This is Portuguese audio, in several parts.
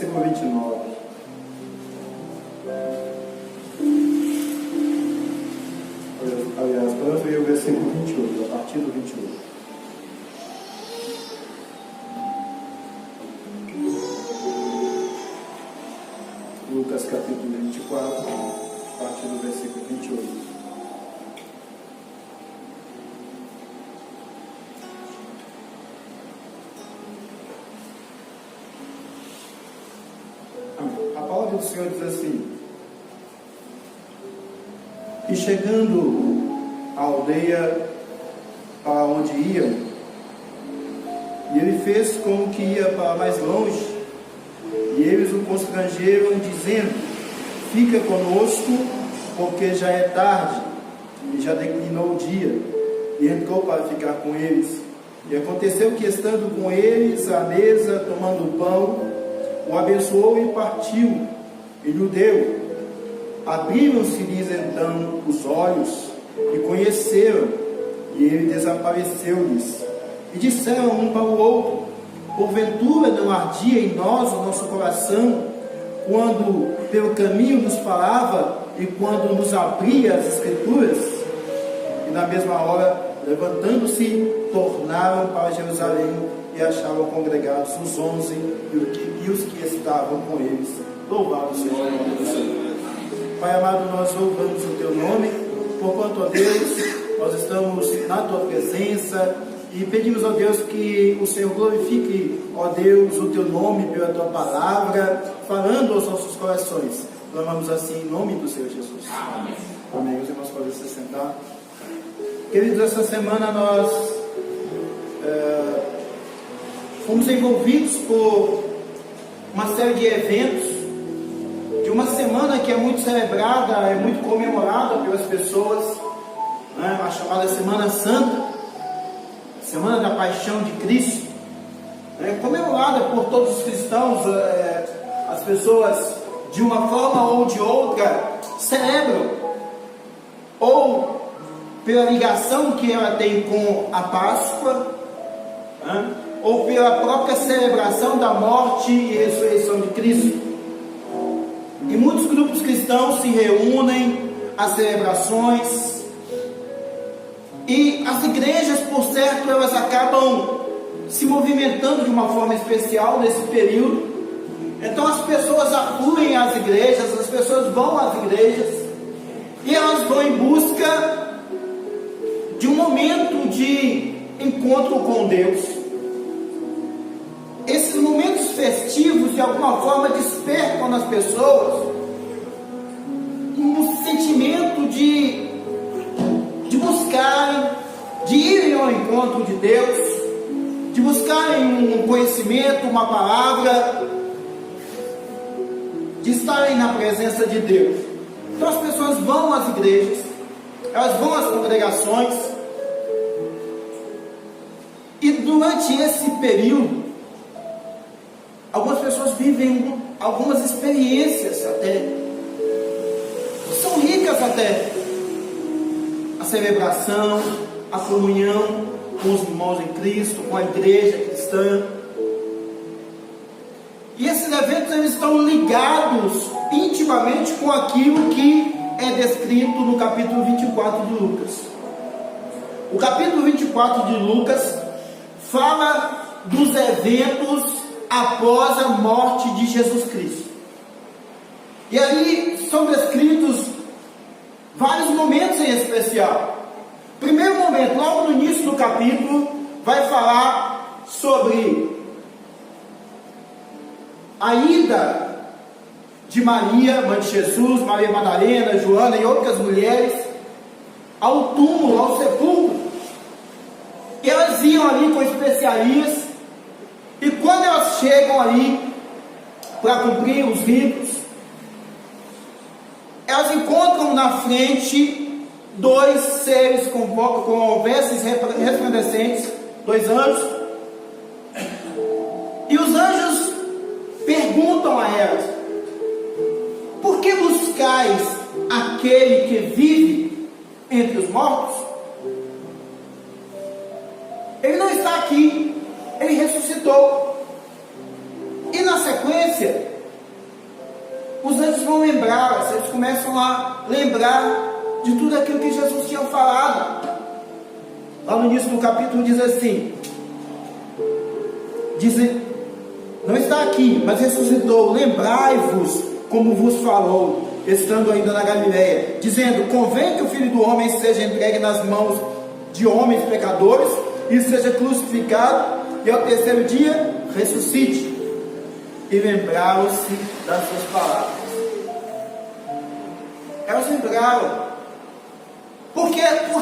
versículo 29. Aliás, podemos ver o versículo 28, a partir do 28. Lucas capítulo 24, a partir do versículo 28. A palavra do Senhor diz assim: e chegando à aldeia para onde iam, e ele fez como que ia para mais longe, e eles o constrangeram, dizendo: fica conosco, porque já é tarde, e já declinou o dia. E entrou para ficar com eles. E aconteceu que, estando com eles à mesa, tomando o pão, o abençoou e partiu, e lhe deu. Abriram-se-lhes então os olhos, e conheceram, e ele desapareceu-lhes. E disseram um para o outro: porventura não ardia em nós o nosso coração, quando pelo caminho nos falava, e quando nos abria as Escrituras? E na mesma hora, levantando-se, tornaram para Jerusalém, e achavam congregados os 11 e os que estavam com eles. Louvado seja o nome do Senhor. Pai amado, nós louvamos o Teu nome, porquanto, ó Deus, nós estamos na Tua presença, e pedimos, ó Deus, que o Senhor glorifique, ó Deus, o Teu nome pela Tua palavra, falando aos nossos corações. Clamamos assim em nome do Senhor Jesus. Amém. Amém. Os irmãos podem se sentar. Queridos, essa semana nós fomos envolvidos por uma série de eventos, de uma semana que é muito celebrada, é muito comemorada pelas pessoas, né? A chamada Semana Santa, Semana da Paixão de Cristo, né? Comemorada por todos os cristãos. As pessoas, de uma forma ou de outra, celebram, ou pela ligação que ela tem com a Páscoa, né? Ou pela própria celebração da morte e ressurreição de Cristo. E muitos grupos cristãos se reúnem às celebrações, e as igrejas, por certo, elas acabam se movimentando de uma forma especial nesse período. Então as pessoas afluem às igrejas, as pessoas vão às igrejas, e elas vão em busca de um momento de encontro com Deus. Esses momentos festivos, de alguma forma, despertam nas pessoas um sentimento de buscarem, de irem ao encontro de Deus, de buscarem um conhecimento, uma palavra, de estarem na presença de Deus. Então as pessoas vão às igrejas, elas vão às congregações, e durante esse período, algumas pessoas vivem algumas experiências até, são ricas até. A celebração, a comunhão com os irmãos em Cristo, com a igreja cristã. E esses eventos, eles estão ligados intimamente com aquilo que é descrito no capítulo 24 de Lucas. O capítulo 24 de Lucas fala dos eventos após a morte de Jesus Cristo. E ali são descritos vários momentos em especial. Primeiro momento, logo no início do capítulo, vai falar sobre a ida de Maria, mãe de Jesus, Maria Madalena, Joana e outras mulheres ao túmulo, ao sepulcro. E elas iam ali com especiarias, e quando elas chegam ali para cumprir os ritos, elas encontram na frente dois seres com vestes resplandecentes, dois anjos, e os anjos perguntam a elas: por que buscais aquele que vive entre os mortos? Ele não está aqui, ele ressuscitou. E na sequência, lembrá-las. Eles começam a lembrar de tudo aquilo que Jesus tinha falado. Lá no início do capítulo diz assim, não está aqui, mas ressuscitou, lembrai-vos como vos falou, estando ainda na Galileia, dizendo, convém que o Filho do Homem seja entregue nas mãos de homens pecadores, e seja crucificado, e ao terceiro dia ressuscite. E lembraram-se das suas palavras. Elas lembraram. Por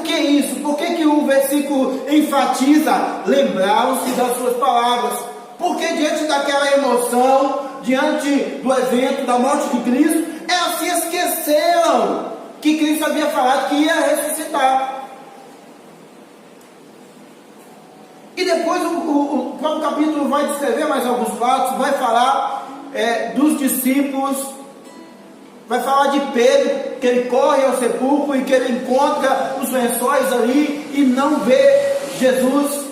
que isso? Por que o versículo enfatiza? Lembraram-se das suas palavras. Porque diante daquela emoção, diante do evento da morte de Cristo, elas se esqueceram que Cristo havia falado que ia ressuscitar. E depois o próprio capítulo vai descrever mais alguns fatos, vai falar dos discípulos, vai falar de Pedro, que ele corre ao sepulcro e que ele encontra os lençóis ali e não vê Jesus.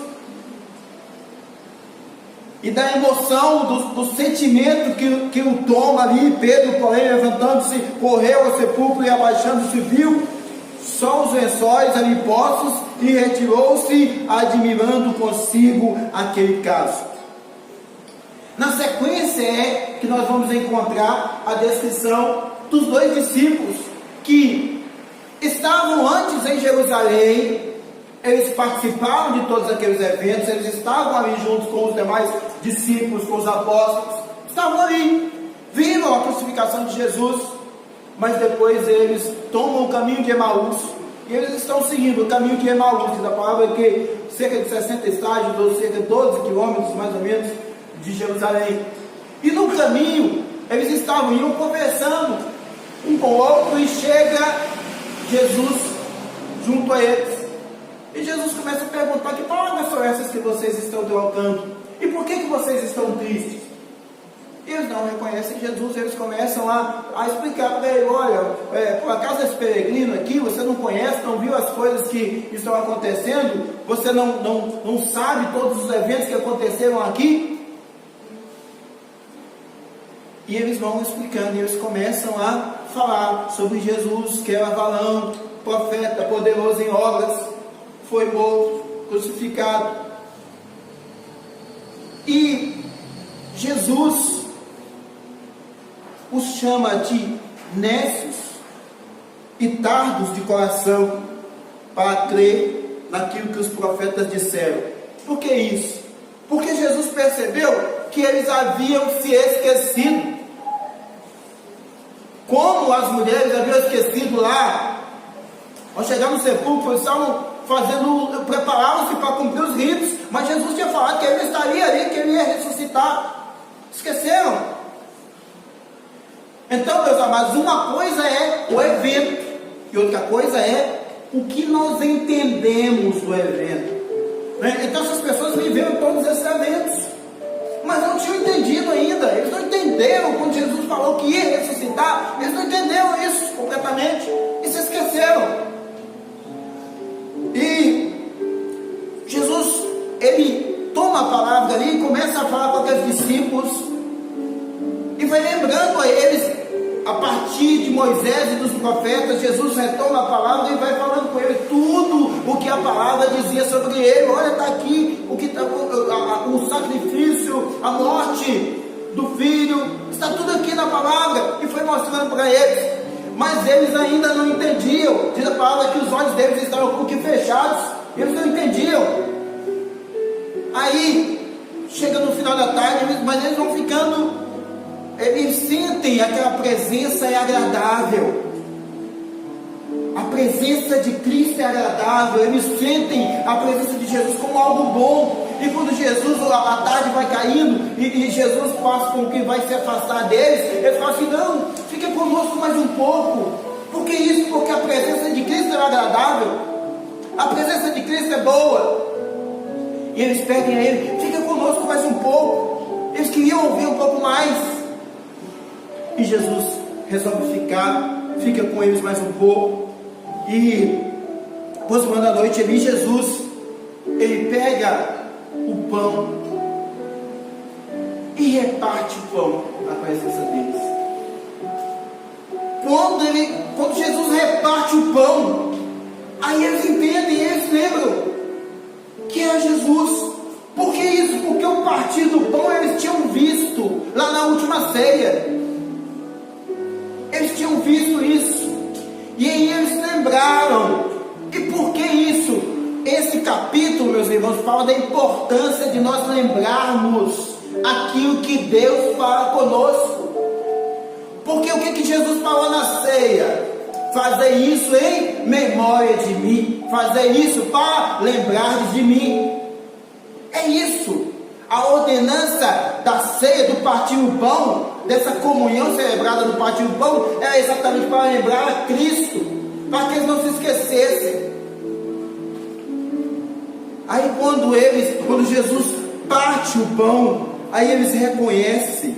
E da emoção, do sentimento que o toma ali, Pedro, porém, levantando-se, correu ao sepulcro e abaixando-se, viu só os lençóis ali postos e retirou-se, admirando consigo aquele caso. Na sequência é que nós vamos encontrar a descrição dos dois discípulos que estavam antes em Jerusalém. Eles participaram de todos aqueles eventos, eles estavam ali juntos com os demais discípulos, com os apóstolos, estavam ali, viram a crucificação de Jesus, mas depois eles tomam o caminho de Emaús, e eles estão seguindo o caminho de Emaús, diz a palavra que cerca de 60 estádios, cerca de 12 quilômetros mais ou menos, de Jerusalém. E no caminho, eles iam conversando um com o outro, e chega Jesus junto a eles. E Jesus começa a perguntar: que palavras são essas que vocês estão trocando? E por que vocês estão tristes? E eles não reconhecem Jesus. Eles começam a explicar para ele: olha, por acaso esse peregrino aqui, você não conhece, não viu as coisas que estão acontecendo? Você não sabe todos os eventos que aconteceram aqui? E eles vão explicando, e eles começam a falar sobre Jesus, que era valão, profeta, poderoso em obras, foi morto, crucificado. E Jesus os chama de nécios e tardos de coração para crer naquilo que os profetas disseram. Por que isso? Porque Jesus percebeu que eles haviam se esquecido. Como as mulheres haviam esquecido lá, ao chegar no sepulcro, eles estavam preparavam-se para cumprir os ritos, mas Jesus tinha falado que ele estaria ali, que ele ia ressuscitar. Esqueceram. Então, meus amados, uma coisa é o evento, e outra coisa é o que nós entendemos do evento. Então, essas pessoas viveram todos esses eventos, mas não tinham entendido ainda. Eles não entenderam quando Jesus falou que ia ressuscitar. Eles não entenderam isso completamente e se esqueceram. E Jesus, ele toma a palavra ali e começa a falar com aqueles discípulos e vai lembrando a eles, a partir de Moisés e dos profetas. Jesus retoma a palavra e vai falando com eles tudo o que a palavra dizia sobre ele. Olha, está aqui o sacrifício, a morte do filho, está tudo aqui na palavra, e foi mostrando para eles. Mas eles ainda não entendiam. Diz a palavra que os olhos deles estavam com que fechados. Eles não entendiam. Aí, chega no final da tarde, mas eles vão ficando, eles sentem aquela presença é agradável. A presença de Cristo é agradável. Eles sentem a presença de Jesus como algo bom. E quando a tarde vai caindo, e Jesus faz com que vai se afastar deles, eles falam assim: não, fica conosco mais um pouco. Por que isso? Porque a presença de Cristo é agradável. A presença de Cristo é boa. E eles pedem a ele: fica conosco mais um pouco. Eles queriam ouvir um pouco mais. E Jesus resolve fica com eles mais um pouco. E próxima da noite, Jesus pega o pão e reparte o pão na presença deles. quando Jesus reparte o pão, aí eles entendem, eles lembram que é Jesus. Por que isso? Porque o partir do pão eles tinham visto lá na última ceia. Eles tinham visto isso. E aí eles lembraram. E por que isso? Esse capítulo, meus irmãos, fala da importância de nós lembrarmos aquilo que Deus fala conosco. Porque o que Jesus falou na ceia? Fazer isso em memória de mim. Fazer isso para lembrar de mim. É isso. A ordenança da ceia, do partir o pão, dessa comunhão celebrada do partir o pão, é exatamente para lembrar a Cristo, para que eles não se esquecessem. Aí quando Jesus parte o pão, aí eles reconhecem.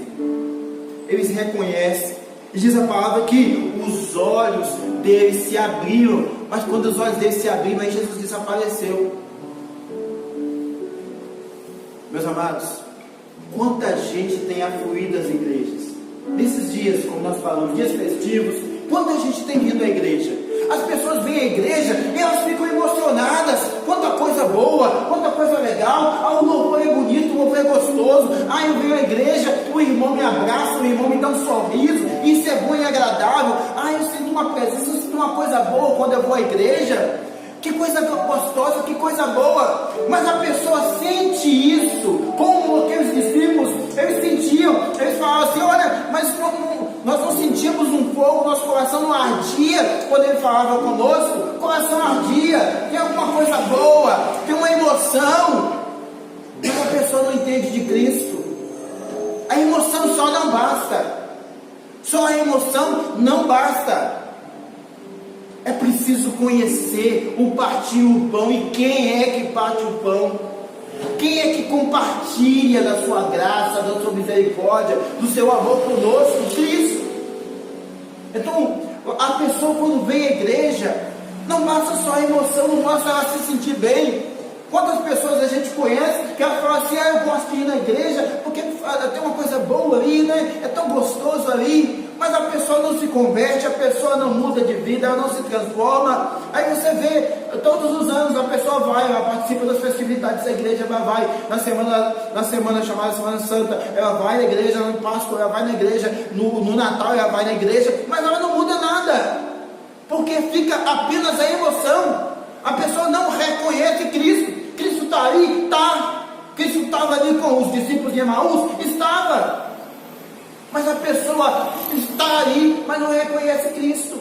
E diz a palavra que os olhos deles se abriram. Mas quando os olhos deles se abriram, aí Jesus desapareceu. Meus amados, quanta gente tem afluído às igrejas. Nesses dias, como nós falamos, dias festivos, quanta gente tem vindo à igreja. As pessoas vêm à igreja e elas ficam emocionadas. Quanta coisa boa, quanta coisa legal. O louvor é bonito, o louvor é gostoso. Eu venho à igreja, o irmão me abraça, o irmão me dá um sorriso. Isso é bom e agradável. Eu sinto uma presença, eu sinto uma coisa boa quando eu vou à igreja. Que coisa gostosa, que coisa boa. Mas a pessoa sente isso. Como aqueles discípulos, eles sentiam. Eles falavam assim: olha, mas nós não sentíamos um fogo, nosso coração não ardia quando ele falava conosco. O coração ardia, tem alguma coisa boa, tem uma emoção. Mas a pessoa não entende de Cristo. A emoção só não basta. Só a emoção não basta. É preciso conhecer o partir o pão. E quem é que parte o pão? Quem é que compartilha da sua graça, da sua misericórdia, do seu amor conosco? Cristo. Então, a pessoa quando vem à igreja, não basta só a emoção, não basta ela se sentir bem. Quantas pessoas a gente conhece que ela fala assim: eu gosto de ir na igreja porque tem uma coisa boa ali, né? É tão gostoso ali. Mas a pessoa não se converte, a pessoa não muda de vida, ela não se transforma. Aí você vê, todos os anos a pessoa vai, ela participa das festividades da igreja, ela vai na semana chamada Semana Santa, ela vai na igreja, no Páscoa ela vai na igreja, no Natal ela vai na igreja, mas ela não muda nada, porque fica apenas a emoção. A pessoa não reconhece Cristo. Cristo está ali? Está. Cristo estava ali com os discípulos de Emaús? Estava. Mas a pessoa está ali, mas não reconhece Cristo.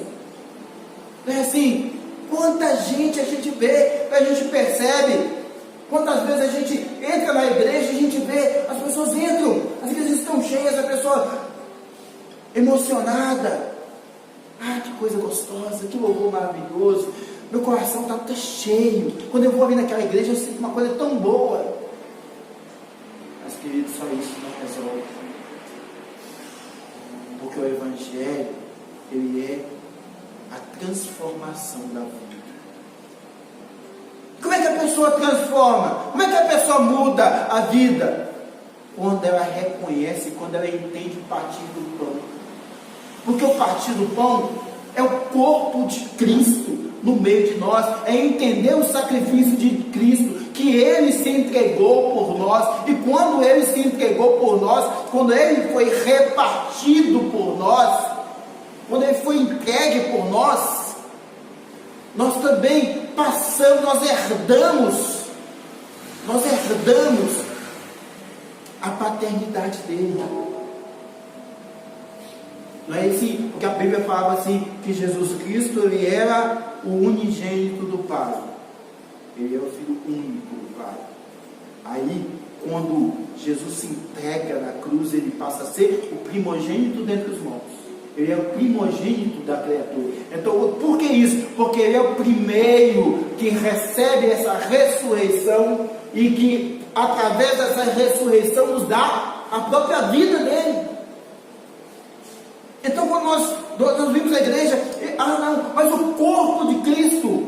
Não é assim? Quanta gente a gente vê, a gente percebe. Quantas vezes a gente entra na igreja e a gente vê, as pessoas entram, as igrejas estão cheias, a pessoa emocionada. Que coisa gostosa, que louvor maravilhoso. Meu coração está cheio. Quando eu vou vir naquela igreja, eu sinto uma coisa tão boa. Mas, querido, só isso não resolve. Porque o Evangelho, ele é a transformação da vida. Como é que a pessoa transforma? Como é que a pessoa muda a vida? Quando ela reconhece, quando ela entende o partir do pão. Porque o partir do pão é o corpo de Cristo no meio de nós, é entender o sacrifício de Cristo, que Ele se entregou por nós, e quando Ele se entregou por nós, quando Ele foi repartido por nós, quando Ele foi entregue por nós, nós também passamos, nós herdamos a paternidade dEle. Não é assim, porque a Bíblia falava assim, que Jesus Cristo, Ele era o unigênito do Pai. Ele é o Filho único do Pai. Aí, quando Jesus se entrega na cruz, Ele passa a ser o primogênito dentre os mortos. Ele é o primogênito da criatura. Então, por que isso? Porque Ele é o primeiro que recebe essa ressurreição e que, através dessa ressurreição, nos dá a própria vida dEle. Então, quando nós vimos a igreja, mas o corpo de Cristo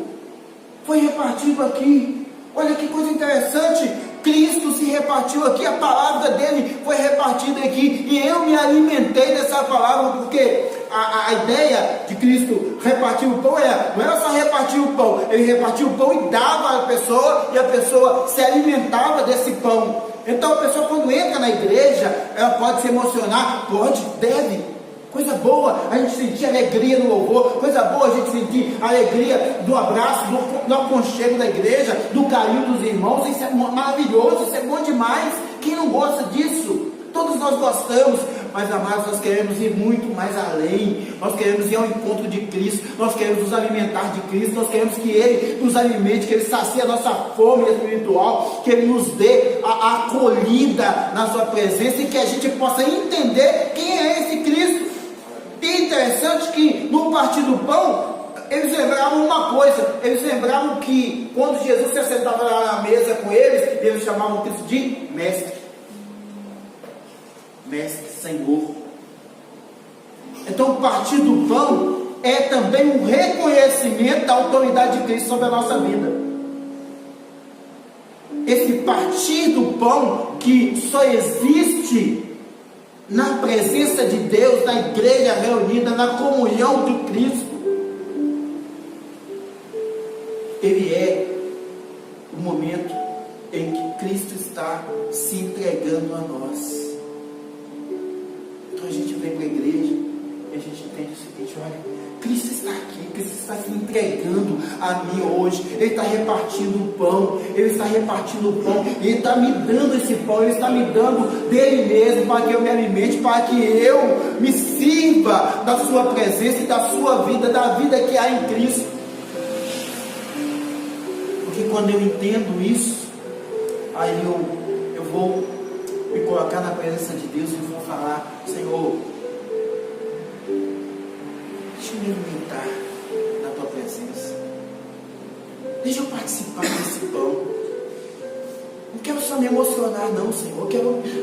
foi repartido aqui. Olha que coisa interessante. Cristo se repartiu aqui, a palavra dele foi repartida aqui, e eu me alimentei dessa palavra, porque a ideia de Cristo repartir o pão não era só repartir o pão, ele repartia o pão e dava à pessoa, e a pessoa se alimentava desse pão. Então a pessoa, quando entra na igreja, ela pode se emocionar, pode, deve. Coisa boa a gente sentir alegria no louvor, coisa boa a gente sentir alegria do abraço, do aconchego da igreja, do carinho dos irmãos. Isso é maravilhoso, isso é bom demais. Quem não gosta disso? Todos nós gostamos, mas amados, nós queremos ir muito mais além. Nós queremos ir ao encontro de Cristo, nós queremos nos alimentar de Cristo, nós queremos que Ele nos alimente, que Ele sacie a nossa fome espiritual, que Ele nos dê a acolhida na Sua presença e que a gente possa entender quem é esse Cristo. E é interessante que no partir do pão, eles lembravam uma coisa, eles lembravam que quando Jesus se assentava lá na mesa com eles chamavam Cristo de Mestre. Mestre, Senhor. Então o partir do pão é também um reconhecimento da autoridade de Cristo sobre a nossa vida. Esse partir do pão que só existe na presença de Deus, na igreja reunida, na comunhão de Cristo, ele é o momento em que Cristo está se entregando a nós. Então a gente vem para a igreja e a gente entende o seguinte: olha, Cristo está aqui, Cristo está se entregando a mim hoje, Ele está repartindo o pão, Ele está repartindo o pão, Ele está me dando esse pão, Ele está me dando dele mesmo, para que eu me alimente, para que eu me sirva da sua presença e da sua vida, da vida que há em Cristo. Porque quando eu entendo isso, aí eu vou me colocar na presença de Deus e vou falar: Senhor, deixa eu me alimentar na tua presença, deixa eu participar desse pão. Não quero só me emocionar, não, Senhor.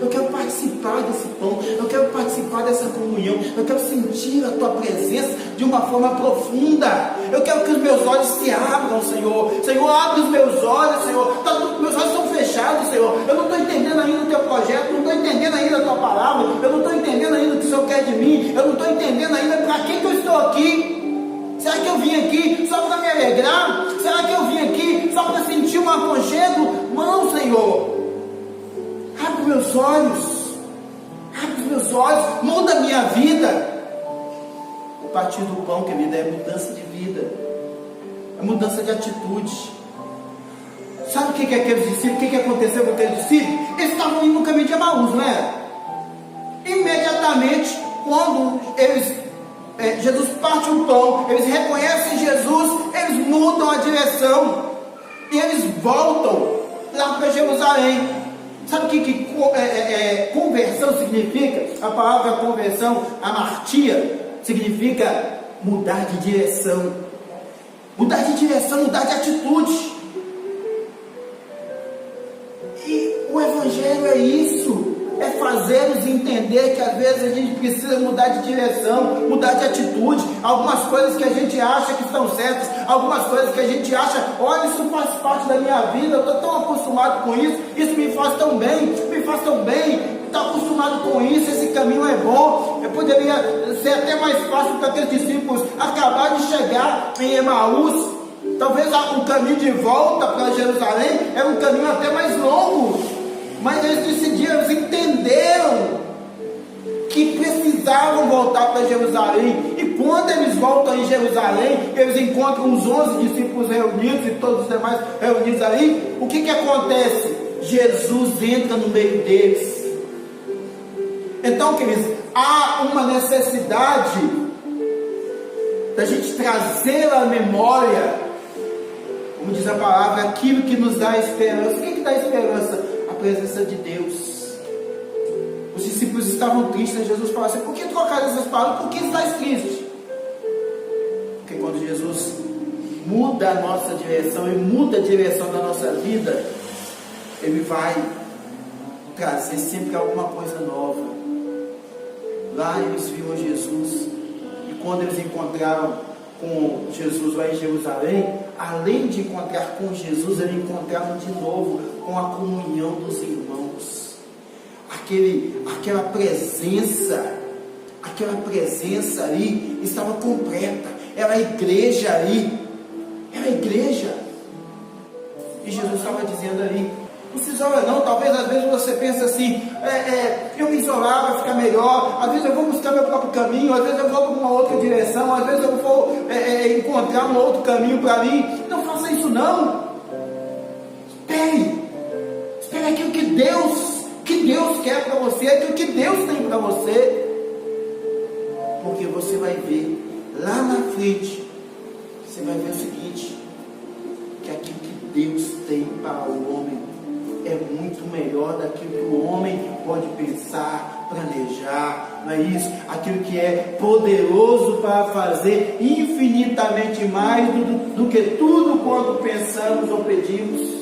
Eu quero participar desse pão, eu quero participar dessa comunhão, eu quero sentir a tua presença de uma forma profunda. Eu quero que os meus olhos se abram, Senhor. Senhor, abre os meus olhos, Senhor. Meus olhos estão fechados, Senhor. Eu não estou entendendo ainda o teu projeto, não estou entendendo ainda a tua palavra, eu não estou entendendo ainda o que o Senhor quer de mim, eu não estou entendendo ainda para que eu estou aqui. Será que eu vim aqui só para me alegrar? Será que eu vim aqui só para sentir um aconchego? Não, Senhor. Abre meus olhos. Abre os meus olhos. Muda a minha vida. O partir do pão, querida, é mudança de vida. É mudança de atitude. Sabe o que é aqueles discípulos? O que aconteceu com aqueles discípulos? Eles estavam indo no caminho de Emaús, não é? Imediatamente, quando Jesus parte o pão, eles reconhecem Jesus, eles mudam a direção e eles voltam lá para Jerusalém. Sabe o que conversão significa? A palavra conversão, amartia, significa mudar de direção. Mudar de direção, mudar de atitude. E o Evangelho é isso. É fazer-nos entender que às vezes a gente precisa mudar de direção, mudar de atitude. Algumas coisas que a gente acha que estão certas, algumas coisas que a gente acha: olha, isso faz parte da minha vida, eu estou tão acostumado com isso, isso me faz tão bem, estou acostumado com isso, esse caminho é bom. Eu poderia ser até mais fácil para aqueles discípulos acabar de chegar em Emaús. Talvez o caminho de volta para Jerusalém era um caminho até mais longo. Mas eles decidiram, eles entenderam que precisavam voltar para Jerusalém. E quando eles voltam em Jerusalém, eles encontram os 11 discípulos reunidos e todos os demais reunidos ali. O que acontece? Jesus entra no meio deles. Então, queridos, há uma necessidade da gente trazer à memória, como diz a palavra, aquilo que nos dá esperança. O que dá esperança? A presença de Deus. Os discípulos estavam tristes. Jesus falou assim: por que trocar essas palavras? Por que estás triste? Porque quando Jesus muda a nossa direção e muda a direção da nossa vida, Ele vai trazer sempre alguma coisa nova. Lá eles viram Jesus, e quando eles encontraram com Jesus lá em Jerusalém, além de encontrar com Jesus, eles encontraram de novo com a comunhão dos irmãos, aquela presença aquela presença ali estava completa, era a igreja ali, era a igreja, e Jesus estava dizendo ali, não se isola não. Talvez às vezes você pensa assim, eu me isolar vai ficar melhor, às vezes eu vou buscar meu próprio caminho, às vezes eu vou para uma outra direção, às vezes eu vou encontrar um outro caminho para mim. Não faça isso não. Espere aquilo que Deus quer para você, aquilo que Deus tem para você, porque você vai ver lá na frente, você vai ver o seguinte, que aquilo que Deus tem para o homem é muito melhor daquilo que o homem pode pensar, planejar, não é isso? Aquilo que é poderoso para fazer infinitamente mais do que tudo quanto pensamos ou pedimos.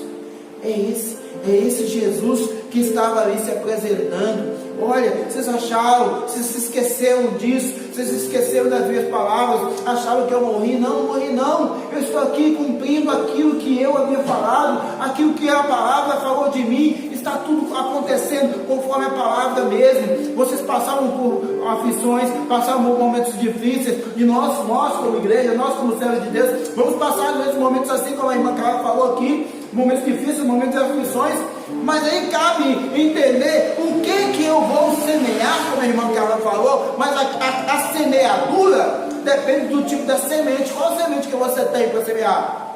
É esse Jesus que estava ali se apresentando. Olha, vocês acharam, vocês se esqueceram disso, vocês se esqueceram das minhas palavras, acharam que eu morri. Não morri não, eu estou aqui cumprindo aquilo que eu havia falado, aquilo que a palavra falou de mim, está tudo acontecendo conforme a palavra mesmo. Vocês passaram por aflições, passaram por momentos difíceis, e nós como igreja, nós como servos de Deus, vamos passar nesses momentos assim como a irmã Carla falou aqui, momentos difíceis, momentos de aflições, mas aí cabe entender o que eu vou semear, como a irmã Carla falou, mas a semeadura depende do tipo da semente. Qual semente que você tem para semear?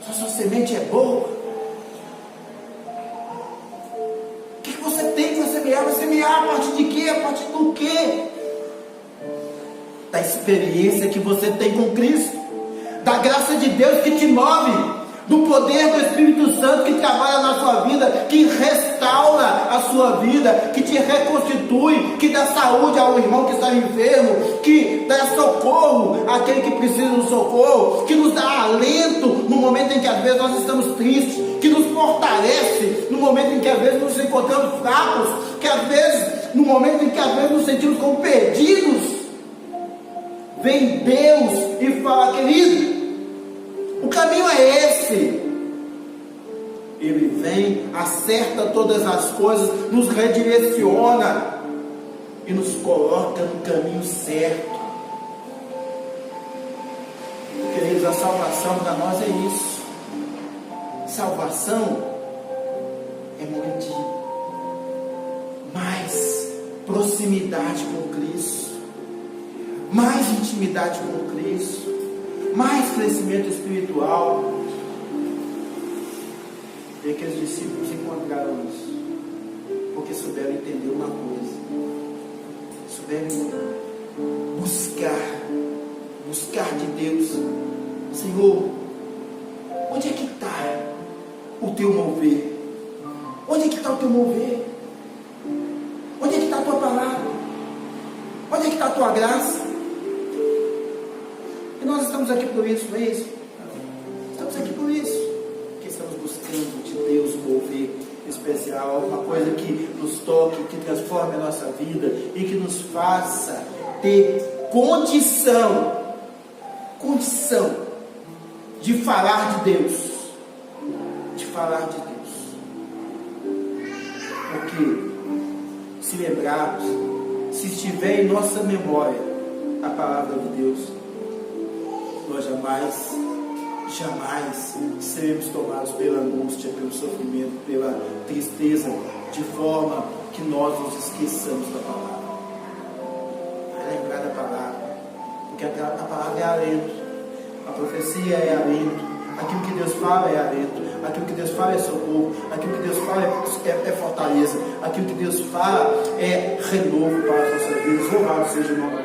Se a sua semente é boa, o que você tem para semear? Vai semear a partir de quê? A partir do quê? Da experiência que você tem com Cristo, da graça de Deus que te move, do poder do Espírito Santo que trabalha na sua vida, que restaura a sua vida, que te reconstitui, que dá saúde ao irmão que está enfermo, que dá socorro àquele que precisa do socorro, que nos dá alento no momento em que às vezes nós estamos tristes, que nos fortalece no momento em que às vezes nos encontramos fracos, que às vezes, no momento em que às vezes nos sentimos como perdidos, vem Deus e fala: querido, o caminho é esse. Ele vem, acerta todas as coisas, nos redireciona e nos coloca no caminho certo. Queridos, a salvação para nós é isso. Salvação é momento de mais proximidade com Cristo, mais intimidade com Cristo, mais crescimento espiritual. E aqueles discípulos encontraram isso, porque souberam entender uma coisa, souberam buscar de Deus. Senhor, onde é que está o teu mover? Onde é que está o teu mover? Onde é que está a tua palavra? Onde é que está a tua graça? E nós estamos aqui por isso, não é isso? Estamos aqui por isso, porque estamos buscando de Deus um mover especial, alguma coisa que nos toque, que transforme a nossa vida e que nos faça ter condição de falar de Deus, porque se lembrarmos, se estiver em nossa memória a palavra de Deus, nós jamais seremos tomados pela angústia, pelo sofrimento, pela tristeza, de forma que nós nos esqueçamos da palavra. Vai lembrar da palavra, porque a palavra é alento, a profecia é alento, aquilo que Deus fala é alento, aquilo que Deus fala é socorro, aquilo que Deus fala é fortaleza, aquilo que Deus fala é renovo para as nossas vidas. Louvado seja o nome